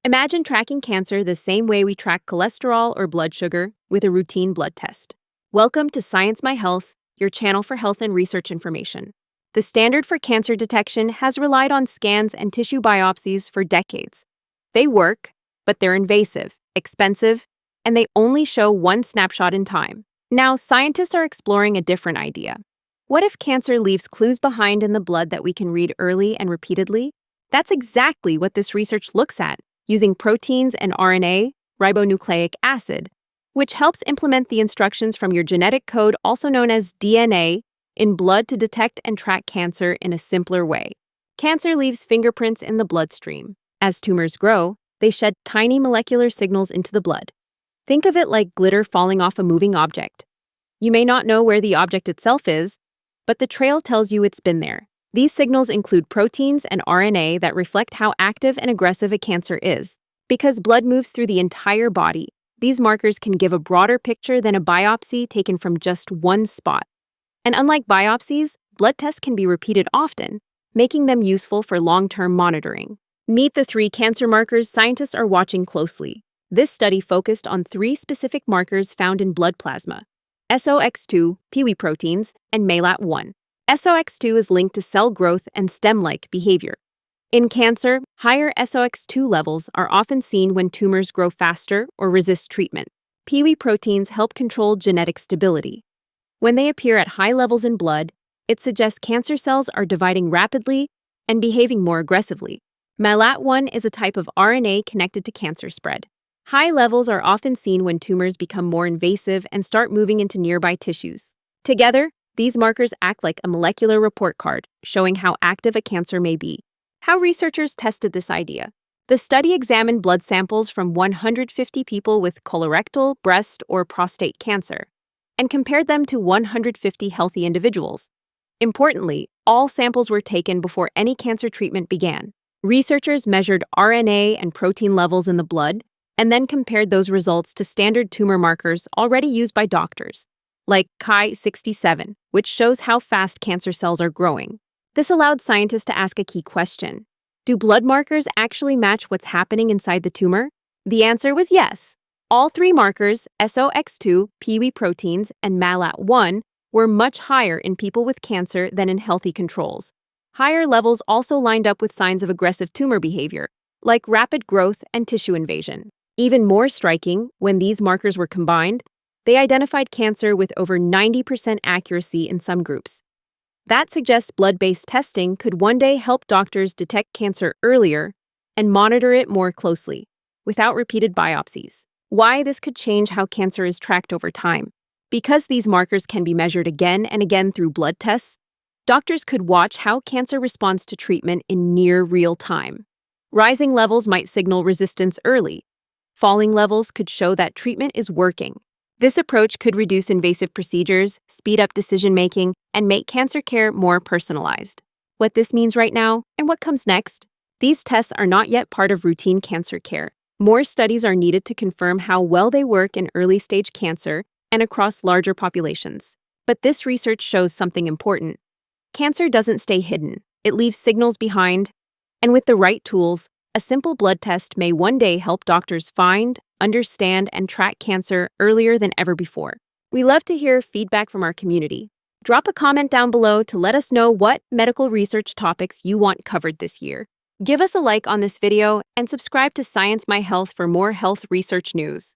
Imagine tracking cancer the same way we track cholesterol or blood sugar with a routine blood test. Welcome to Science My Health, your channel for health and research information. The standard for cancer detection has relied on scans and tissue biopsies for decades. They work, but they're invasive, expensive, and they only show one snapshot in time. Now, scientists are exploring a different idea. What if cancer leaves clues behind in the blood that we can read early and repeatedly? That's exactly what this research looks at, using proteins and RNA, ribonucleic acid, which helps implement the instructions from your genetic code, also known as DNA, in blood to detect and track cancer in a simpler way. Cancer leaves fingerprints in the bloodstream. As tumors grow, they shed tiny molecular signals into the blood. Think of it like glitter falling off a moving object. You may not know where the object itself is, but the trail tells you it's been there. These signals include proteins and RNA that reflect how active and aggressive a cancer is. Because blood moves through the entire body, these markers can give a broader picture than a biopsy taken from just one spot. And unlike biopsies, blood tests can be repeated often, making them useful for long-term monitoring. Meet the 3 cancer markers scientists are watching closely. This study focused on 3 specific markers found in blood plasma: SOX2, Pee-wee proteins, and MALAT1. SOX2 is linked to cell growth and stem-like behavior. In cancer, higher SOX2 levels are often seen when tumors grow faster or resist treatment. Pee-wee proteins help control genetic stability. When they appear at high levels in blood, it suggests cancer cells are dividing rapidly and behaving more aggressively. MALAT1 is a type of RNA connected to cancer spread. High levels are often seen when tumors become more invasive and start moving into nearby tissues. Together, these markers act like a molecular report card, showing how active a cancer may be. How researchers tested this idea. The study examined blood samples from 150 people with colorectal, breast, or prostate cancer, and compared them to 150 healthy individuals. Importantly, all samples were taken before any cancer treatment began. Researchers measured RNA and protein levels in the blood, and then compared those results to standard tumor markers already used by doctors, like Ki-67, which shows how fast cancer cells are growing. This allowed scientists to ask a key question. Do blood markers actually match what's happening inside the tumor? The answer was yes. All 3 markers, SOX2, Pee-wee proteins, and MALAT1, were much higher in people with cancer than in healthy controls. Higher levels also lined up with signs of aggressive tumor behavior, like rapid growth and tissue invasion. Even more striking, when these markers were combined, they identified cancer with over 90% accuracy in some groups. That suggests blood-based testing could one day help doctors detect cancer earlier and monitor it more closely, without repeated biopsies. Why this could change how cancer is tracked over time. Because these markers can be measured again and again through blood tests, doctors could watch how cancer responds to treatment in near real time. Rising levels might signal resistance early. Falling levels could show that treatment is working. This approach could reduce invasive procedures, speed up decision-making, and make cancer care more personalized. What this means right now, and what comes next? These tests are not yet part of routine cancer care. More studies are needed to confirm how well they work in early-stage cancer and across larger populations. But this research shows something important. Cancer doesn't stay hidden. It leaves signals behind. And with the right tools, a simple blood test may one day help doctors find, understand, and track cancer earlier than ever before. We love to hear feedback from our community. Drop a comment down below to let us know what medical research topics you want covered this year. Give us a like on this video and subscribe to Science My Health for more health research news.